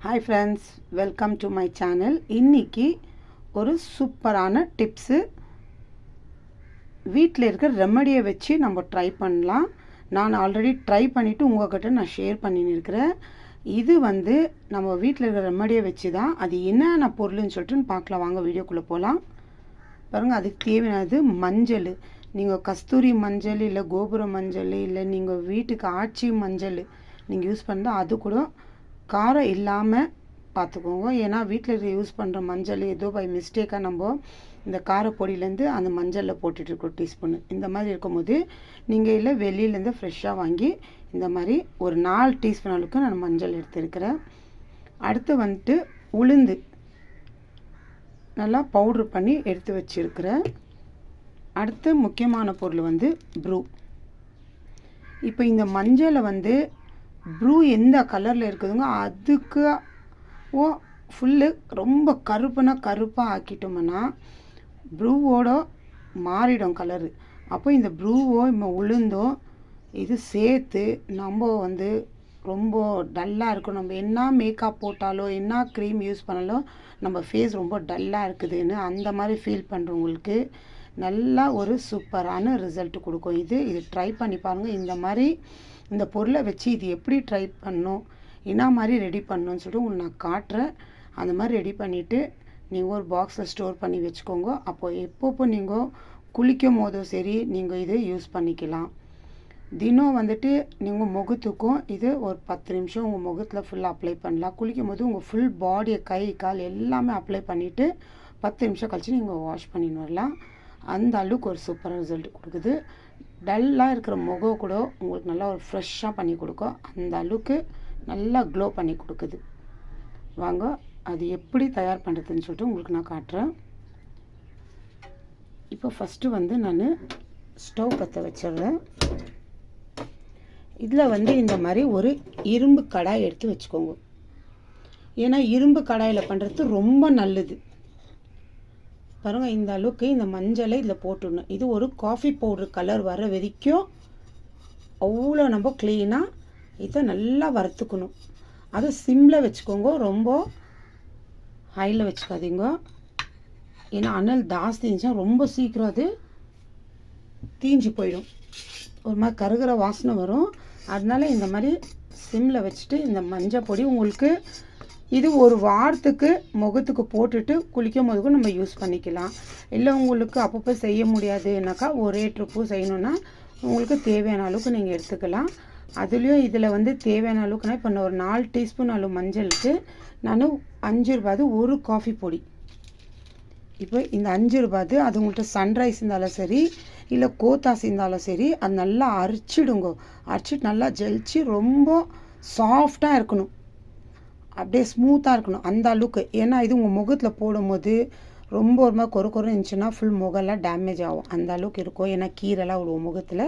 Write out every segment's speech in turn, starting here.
Hi friends, welcome to my channel. இன்றைக்கி ஒரு சூப்பரான டிப்ஸு வீட்டில் இருக்கிற ரெமடியை வச்சு நம்ம ட்ரை பண்ணலாம். நான் ஆல்ரெடி ட்ரை பண்ணிவிட்டு உங்கள்கிட்ட நான் ஷேர் பண்ணின்னு இருக்கிறேன். இது நம்ம வீட்டில் இருக்கிற ரெமடியை வச்சு தான் அது என்னென்ன பொருள்னு சொல்லிட்டு பார்க்கலாம். வாங்க வீடியோக்குள்ளே போகலாம். பாருங்கள், அதுக்கு தேவையானது மஞ்சள். நீங்கள் கஸ்தூரி மஞ்சள் இல்லை கோபுர மஞ்சள் இல்லை நீங்கள் வீட்டுக்கு ஆச்சி மஞ்சள் நீங்கள் யூஸ் பண்ணால் அது கூட காரம் இல்லாமல் பார்த்துக்கோங்க. ஏன்னா வீட்டில் யூஸ் பண்ணுற மஞ்சள் ஏதோ பை மிஸ்டேக்காக நம்ம இந்த காரப்பொடியிலேருந்து அந்த மஞ்சளில் போட்டுட்ருக்கோம் டீஸ்பூனு. இந்த மாதிரி இருக்கும்போது நீங்கள் இல்லை வெளியிலேருந்து ஃப்ரெஷ்ஷாக வாங்கி இந்த மாதிரி ஒரு 4 டீஸ்பூன் அளவுக்கு நான் மஞ்சள் எடுத்துருக்கிறேன். அடுத்து உளுந்து நல்லா பவுட்ரு பண்ணி எடுத்து வச்சுருக்கிறேன். அடுத்து முக்கியமான பொருள் ப்ரூ. இப்போ இந்த மஞ்சளை ப்ரூ எந்த கலரில் இருக்குதுங்க அதுக்கு ஃபுல்லு ரொம்ப கருப்பாக ஆக்கிட்டோம்னா ப்ரூவோட மாறிடும் கலரு. அப்போ இந்த ப்ரூவோ உளுந்தோ இது சேர்த்து நம்ம ரொம்ப டல்லாக இருக்கும். நம்ம என்ன மேக்கப் போட்டாலோ என்ன க்ரீம் யூஸ் பண்ணாலோ நம்ம ஃபேஸ் ரொம்ப டல்லாக இருக்குதுன்னு அந்த மாதிரி ஃபீல் பண்ணுறவங்களுக்கு நல்லா ஒரு சூப்பரான ரிசல்ட் கொடுக்கும். இது ட்ரை பண்ணி பாருங்கள். இந்த மாதிரி இந்த பொருளை வச்சு இது எப்படி ட்ரை பண்ணணும், என்ன மாதிரி ரெடி பண்ணணும்னு சொல்லிட்டு உங்களுக்கு நான் காட்டுறேன். அந்த மாதிரி ரெடி பண்ணிவிட்டு நீங்கள் ஒரு பாக்ஸில் ஸ்டோர் பண்ணி வச்சுக்கோங்க. அப்போது எப்பப்போ நீங்கள் குளிக்கும் போதும் சரி நீங்கள் இது யூஸ் பண்ணிக்கலாம். தினம் நீங்கள் முகத்துக்கும் இது ஒரு 10 நிமிஷம் உங்கள் முகத்தில் ஃபுல்லாக அப்ளை பண்ணலாம். குளிக்கும் போது உங்கள் ஃபுல் பாடியை கை கால் எல்லாமே அப்ளை பண்ணிவிட்டு 10 நிமிஷம் கழிச்சு நீங்கள் வாஷ் பண்ணின்னு வரலாம். அந்த அளவுக்கு ஒரு சூப்பரான ரிசல்ட் கொடுக்குது. டல்லாக இருக்கிற முகம் கூட உங்களுக்கு நல்லா ஒரு ஃப்ரெஷ்ஷாக பண்ணி கொடுக்கும். அந்த அளவுக்கு நல்லா க்ளோ பண்ணி கொடுக்குது. வாங்க அது எப்படி தயார் பண்ணுறதுன்னு சொல்லிட்டு உங்களுக்கு நான் காட்டுறேன். இப்போ ஃபஸ்ட்டு நான் ஸ்டவ் பற்ற வச்சிடுறேன். இதில் இந்த மாதிரி ஒரு இரும்பு கடாய் எடுத்து வச்சுக்கோங்க. ஏன்னா இரும்பு கடாயில் பண்ணுறது ரொம்ப நல்லது. பாருங்கள், இந்த அளவுக்கு இந்த மஞ்சளை இதில் போட்டுடணும். இது ஒரு காஃபி பவுட்ரு கலர் வர வரைக்கும் அவ்வளோ நம்ம க்ளீனாக இதை நல்லா வறுத்துக்கணும். அது சிம்மில் வச்சுக்கோங்க, ரொம்ப ஹையில் வச்சுக்காதீங்க. ஏன்னா அனல் ஜாஸ்தி இருந்துச்சுன்னா ரொம்ப சீக்கிரம் அது தீஞ்சு போயிடும், ஒரு மாதிரி கருகிற வாசனை வரும். அதனால இந்த மாதிரி சிம்மில் வச்சுட்டு இந்த மஞ்சள் பொடி உங்களுக்கு இது ஒரு வாரத்துக்கு முகத்துக்கு போட்டுட்டு குளிக்கும் போதுக்கும் நம்ம யூஸ் பண்ணிக்கலாம். இல்லை உங்களுக்கு அப்பப்போ செய்ய முடியாதுனாக்கா ஒரே ட்ரிப்பு செய்யணுன்னா உங்களுக்கு தேவையான அளவுக்கு நீங்கள் எடுத்துக்கலாம். அதுலேயும் இதில் தேவையான அளவுக்குனா இப்போ நான் ஒரு 4 டீஸ்பூன் அளவு மஞ்சளுக்கு நான் 5 ரூபாது ஒரு காஃபி பொடி. இப்போ இந்த 5 ரூபாது அது உங்கள்கிட்ட சன்ரைஸ் இருந்தாலும் சரி இல்லை கோத்தாஸ் இருந்தாலும் சரி அது நல்லா அரைச்சிடுங்க. அரைச்சிட்டு நல்லா ஜெலிச்சு ரொம்ப சாஃப்டாக இருக்கணும், அப்படியே ஸ்மூத்தாக இருக்கணும் அந்த அளவுக்கு. ஏன்னா இது உங்கள் முகத்தில் போடும்போது ரொம்ப ஒரு மாதிரி கொரு இருந்துச்சுன்னா ஃபுல் முகம்லாம் டேமேஜ் ஆகும். அந்த அளவுக்கு இருக்கும், ஏன்னா கீரைலாம் விடுவோம் முகத்தில்.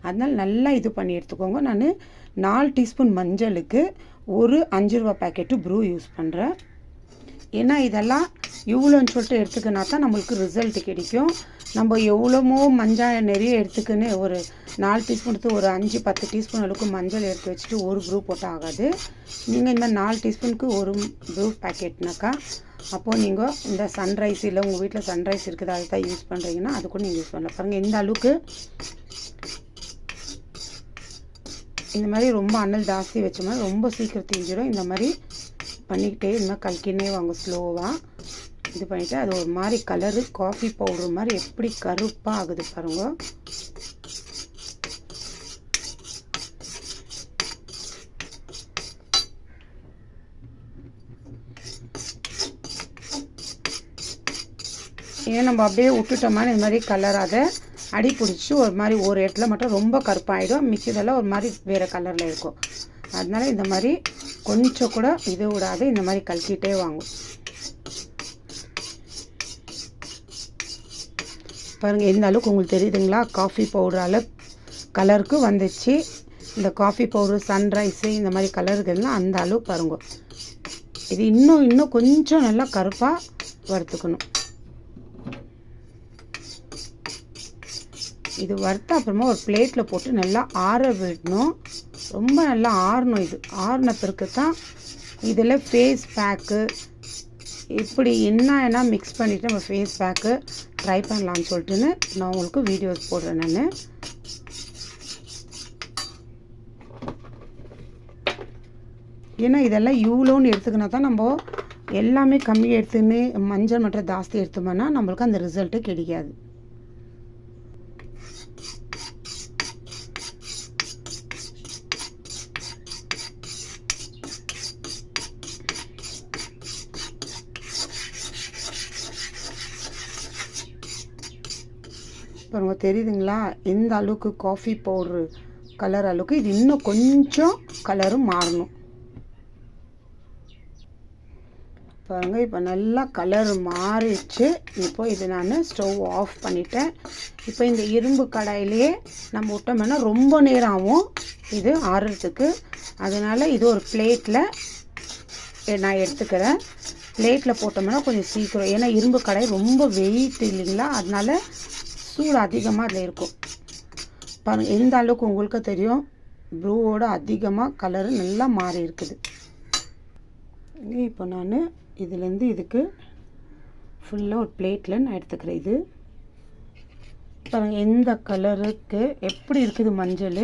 அதனால் நல்லா இது பண்ணி எடுத்துக்கோங்க. நான் 4 டீஸ்பூன் மஞ்சளுக்கு ஒரு 5 ரூபா பேக்கெட்டு ப்ரூ யூஸ் பண்ணுறேன். ஏன்னா இதெல்லாம் இவ்வளோன்னு சொல்லிட்டு எடுத்துக்கினா தான் நம்மளுக்கு ரிசல்ட் கிடைக்கும். நம்ம எவ்வளோமோ மஞ்சள் நிறைய எடுத்துக்கின்னு ஒரு 4 டீஸ்பூன் எடுத்து ஒரு 5-10 டீஸ்பூன் அளவுக்கு மஞ்சள் எடுத்து வச்சுட்டு ஒரு ப்ரூ போட்டால் ஆகாது. நீங்கள் இந்த 4 டீஸ்பூனுக்கு ஒரு ப்ரூ பேக்கெட்னாக்கா அப்போது நீங்கள் இந்த சன்ரைஸ் இல்லை உங்கள் வீட்டில் சன்ரைஸ் இருக்குது அதை தான் யூஸ் பண்ணுறீங்கன்னா அது கூட நீங்கள் யூஸ் பண்ணலாம். பாருங்கள், இந்த அளவுக்கு இந்த மாதிரி ரொம்ப அனல் ஜாஸ்தி வச்சோம்னா ரொம்ப சீக்கிரம் தீஞ்சிடும். இந்த மாதிரி பண்ணிக்கிட்டே இருந்தால் கலக்கினே வாங்க ஸ்லோவாக இது பண்ணிவிட்டு அது ஒரு மாதிரி கலரு காஃபி பவுடர் மாதிரி எப்படி கருப்பாக ஆகுது பாருங்க. ஏன் நம்ம அப்படியே விட்டுட்டோம்னா இந்த மாதிரி கலர் அதை அடி பிடிச்சி ஒரு மாதிரி ஒரு இடத்துல மட்டும் ரொம்ப கருப்பாகிடும், மிச்சதெல்லாம் ஒரு மாதிரி வேறு கலரில் இருக்கும். அதனால இந்த மாதிரி கொஞ்சம் கூட இது விடாது, இந்த மாதிரி கலக்கிட்டே வாங்கும். பாருங்கள், எந்த அளவுக்கு உங்களுக்கு தெரியுதுங்களா காஃபி பவுடரால் கலருக்கு வந்துச்சு. இந்த காஃபி பவுடர் சன்ரைஸு இந்த மாதிரி கலருக்கெல்லாம் அந்த அளவு பாருங்க. இது இன்னும் கொஞ்சம் நல்லா கருப்பாக வறுத்துக்கணும். இது வறுத்த அப்புறமா ஒரு பிளேட்டில் போட்டு நல்லா ஆற விடணும். ரொம்ப நல்லா ஆறணும். இது ஆறின பிறகு தான் இதில் ஃபேஸ் பேக்கு இப்படி என்ன மிக்ஸ் பண்ணிவிட்டு நம்ம ஃபேஸ் பேக்கு ட்ரை பண்ணலான்னு சொல்லிட்டுன்னு நான் உங்களுக்கு வீடியோஸ் போடுறேன் நான். ஏன்னா இதெல்லாம் இவ்வளோன்னு எடுத்துக்கினா தான் நம்ம எல்லாமே கம்மி எடுத்துன்னு மஞ்சள் மற்றும் ஜாஸ்தி எடுத்தோம்னா நம்மளுக்கு அந்த ரிசல்ட்டு கிடைக்காது. பாருங்க தெரியுதுங்களா, எந்த அளவுக்கு காஃபி பவுட்ரு கலர் அளவுக்கு இது இன்னும் கொஞ்சம் கலரும் மாறணும். பாருங்கள் இப்போ நல்லா கலர் மாறிடுச்சு. இப்போ இது நான் ஸ்டவ் ஆஃப் பண்ணிட்டேன். இப்போ இந்த இரும்பு கடாயிலேயே நம்ம விட்டோம்னா ரொம்ப நேரம் ஆகும் இது ஆறுறதுக்கு. அதனால் இது ஒரு பிளேட்டில் நான் எடுத்துக்கிறேன். பிளேட்டில் போட்டோம்னா கொஞ்சம் சீக்கிரம், ஏன்னா இரும்பு கடாய் ரொம்ப வெயிட் இல்லைங்களா, அதனால சூடு அதிகமாக அதில் இருக்கும். பாருங்கள் எந்த அளவுக்கு உங்களுக்கு தெரியும், ப்ளூவோட அதிகமாக கலரு நல்லா மாறி இருக்குது. இப்போ நான் இதுலேருந்து இதுக்கு ஃபுல்லாக ஒரு பிளேட்டில் நான் எடுத்துக்கிறேன். இது பாருங்கள் எந்த கலருக்கு எப்படி இருக்குது மஞ்சள்.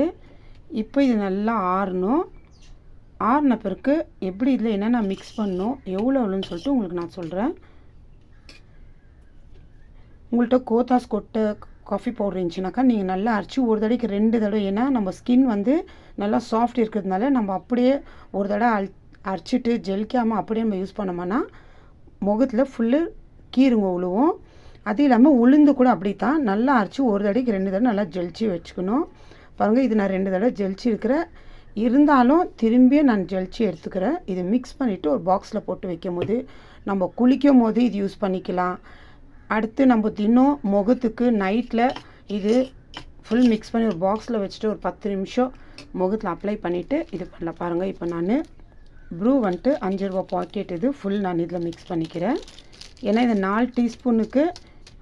இப்போ இது நல்லா ஆறணும். ஆறின பிறகு எப்படி இதில் என்னென்ன மிக்ஸ் பண்ணணும் எவ்வளோன்னு சொல்லிட்டு உங்களுக்கு நான் சொல்கிறேன். உங்கள்கிட்ட கோத்தாஸ் கொட்டை காஃபி பவுடர் இருந்துச்சுனாக்கா நீங்கள் நல்லா அரைச்சி ஒரு தடவைக்கு 2 தடவை, ஏன்னா நம்ம ஸ்கின் வந்து நல்லா சாஃப்ட் இருக்கிறதுனால நம்ம அப்படியே ஒரு தடவை அரைச்சிட்டு ஜெலிக்காமல் அப்படியே நம்ம யூஸ் பண்ணோம்னா முகத்தில் ஃபுல்லு கீருங்க உழுவும். அது இல்லாமல் உளுந்து கூட அப்படி தான் நல்லா அரைச்சி ஒரு தடவைக்கு 2 தடவை நல்லா ஜெலிச்சு வச்சுக்கணும். பாருங்கள் இது நான் 2 தடவை ஜெலிச்சு இருக்கிறேன். இருந்தாலும் திரும்பியும் நான் ஜெலிச்சு எடுத்துக்கிறேன். இது மிக்ஸ் பண்ணிவிட்டு ஒரு பாக்ஸில் போட்டு வைக்கும் போது நம்ம குளிக்கும் போது இது யூஸ் பண்ணிக்கலாம். அடுத்து நம்ம தினம் முகத்துக்கு நைட்டில் இது ஃபுல் மிக்ஸ் பண்ணி ஒரு பாக்ஸில் வச்சுட்டு ஒரு 10 நிமிஷம் முகத்தில் அப்ளை பண்ணிவிட்டு இது பண்ணலாம். பாருங்கள் இப்போ நான் ப்ரூ வந்துட்டு 5 ரூபா பாக்கெட் இது ஃபுல் நான் இதில் மிக்ஸ் பண்ணிக்கிறேன். ஏன்னா இது 4 டீஸ்பூனுக்கு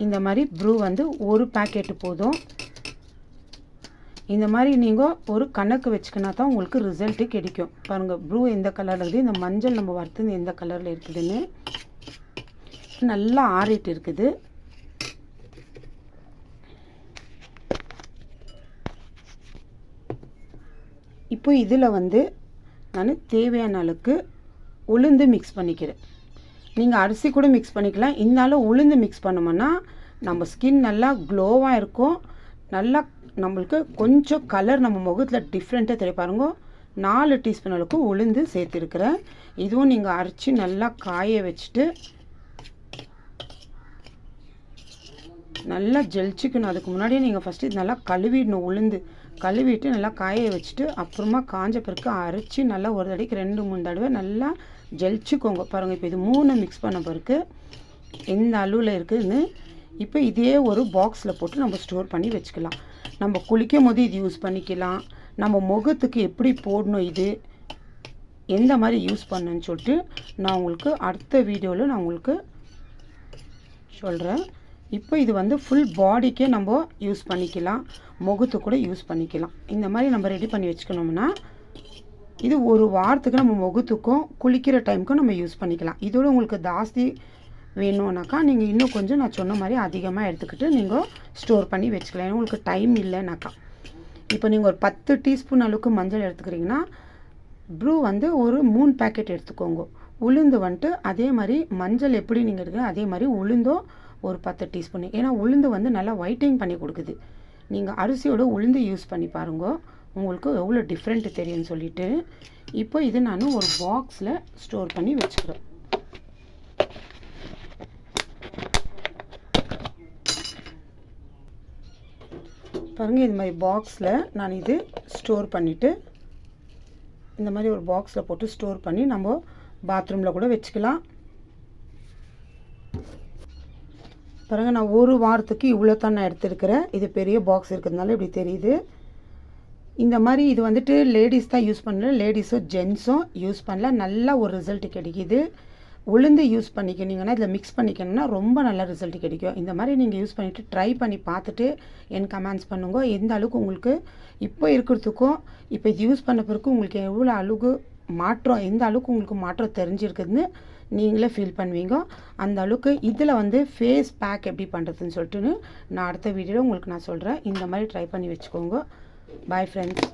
இந்த மாதிரி ப்ரூ வந்து ஒரு பேக்கெட்டு போதும். இந்த மாதிரி நீங்கள் ஒரு கணக்கு வச்சுக்கினா தான் உங்களுக்கு ரிசல்ட்டு கிடைக்கும். பாருங்கள் ப்ரூ எந்த கலரில் இருக்குது, இந்த மஞ்சள் நம்ம வறுத்து எந்த கலரில் இருக்குதுன்னு நல்லா ஆறிட்டு இருக்குது. இப்போ இதில் வந்து நான் தேவையான அளவுக்கு உளுந்து மிக்ஸ் பண்ணிக்கிறேன். நீங்கள் அரிசி கூட மிக்ஸ் பண்ணிக்கலாம். இருந்தாலும் உளுந்து மிக்ஸ் பண்ணோம்னா நம்ம ஸ்கின் நல்லா க்ளோவாக இருக்கும். நல்லா நம்மளுக்கு கொஞ்சம் கலர் நம்ம முகத்தில் டிஃப்ரெண்ட்டாக தெரிய. பாருங்க 4 டீஸ்பூன் அளவுக்கு உளுந்து சேர்த்துருக்குறேன். இதுவும் நீங்கள் அரைச்சி நல்லா காய வச்சுட்டு நல்லா ஜெலிச்சிக்கணும். அதுக்கு முன்னாடியே நீங்கள் ஃபஸ்ட்டு இது நல்லா கழுவிடணும். உளுந்து கழுவிட்டு நல்லா காய வச்சுட்டு அப்புறமா காஞ்ச பிறகு அரைச்சி நல்லா ஒரு தடவைக்கு 2-3 தடவை நல்லா ஜெலிச்சிக்கோங்க. பாருங்கள் இப்போ இது 3 மிக்ஸ் பண்ண பிறகு எந்த அளவில் இருக்குதுன்னு இப்போ இதே ஒரு பாக்ஸில் போட்டு நம்ம ஸ்டோர் பண்ணி வச்சுக்கலாம். நம்ம குளிக்கும் போது இது யூஸ் பண்ணிக்கலாம். நம்ம முகத்துக்கு எப்படி போடணும், இது எந்த மாதிரி யூஸ் பண்ணணுன்னு சொல்லிட்டு நான் உங்களுக்கு அடுத்த வீடியோவில் நான் உங்களுக்கு சொல்கிறேன். இப்போ இது வந்து ஃபுல் பாடிக்கே நம்ம யூஸ் பண்ணிக்கலாம், முகத்துக்கு கூட யூஸ் பண்ணிக்கலாம். இந்த மாதிரி நம்ம ரெடி பண்ணி வச்சுக்கணும்னா இது ஒரு வாரத்துக்கு நம்ம முகத்துக்கும் குளிக்கிற டைமுக்கும் நம்ம யூஸ் பண்ணிக்கலாம். இதோட உங்களுக்கு ஜாஸ்தி வேணும்னாக்கா நீங்கள் இன்னும் கொஞ்சம் நான் சொன்ன மாதிரி அதிகமாக எடுத்துக்கிட்டு நீங்கள் ஸ்டோர் பண்ணி வச்சுக்கலாம். ஏன்னா உங்களுக்கு டைம் இல்லைனாக்கா. இப்போ நீங்கள் ஒரு 10 டீஸ்பூன் அளவுக்கு மஞ்சள் எடுத்துக்கிறீங்கன்னா ப்ரூ வந்து ஒரு 3 பேக்கெட் எடுத்துக்கோங்க. உளுந்து வந்துட்டு அதே மாதிரி மஞ்சள் எப்படி நீங்கள் எடுக்கிறீங்க அதே மாதிரி உளுந்தும் ஒரு 10 டீஸ்பூன். ஏன்னா உளுந்து வந்து நல்லா ஒயிட்டிங் பண்ணி கொடுக்குது. நீங்கள் அரிசியோட உளுந்து யூஸ் பண்ணி பாருங்க, உங்களுக்கு எவ்வளோ டிஃப்ரெண்ட்டு தெரியும்னு சொல்லிட்டு. இப்போ இது நான் ஒரு பாக்ஸில் ஸ்டோர் பண்ணி வச்சுக்கிறேன். பாருங்கள் இது மாதிரி பாக்ஸில் நான் இது ஸ்டோர் பண்ணிவிட்டு இந்த மாதிரி ஒரு பாக்ஸில் போட்டு ஸ்டோர் பண்ணி நம்ம பாத்ரூமில் கூட வச்சுக்கலாம். பாருங்கள் நான் ஒரு வாரத்துக்கு இவ்வளோ தான் நான் எடுத்துருக்கிறேன். இது பெரிய பாக்ஸ் இருக்கிறதுனால இப்படி தெரியுது. இந்த மாதிரி இது வந்துட்டு லேடிஸ் தான் யூஸ் பண்ணல, லேடிஸும் ஜென்ஸும் யூஸ் பண்ணல. நல்லா ஒரு ரிசல்ட் கிடைக்கிது. உளுந்து யூஸ் பண்ணிக்கினீங்கன்னா இதில் மிக்ஸ் பண்ணிக்கணுன்னா ரொம்ப நல்ல ரிசல்ட் கிடைக்கும். இந்த மாதிரி நீங்கள் யூஸ் பண்ணிவிட்டு ட்ரை பண்ணி பார்த்துட்டு எனக்கு கமெண்ட்ஸ் பண்ணுங்க. எந்த அளவுக்கு உங்களுக்கு இப்போ இருக்கிறதுக்கும் இப்போ இது யூஸ் பண்ண பிறகு உங்களுக்கு எவ்வளோ அளவுக்கு மாற்றம் எந்த அளவுக்கு உங்களுக்கு மாற்றம் தெரிஞ்சிருக்குதுன்னு நீங்களே ஃபீல் பண்ணுவீங்க. அந்த அளவுக்கு இதில் வந்து ஃபேஸ் பேக் எப்படி பண்ணுறதுன்னு சொல்லிட்டு நான் அடுத்த வீடியோவில் உங்களுக்கு நான் சொல்கிறேன். இந்த மாதிரி ட்ரை பண்ணி வச்சுக்கோங்க. Bye friends.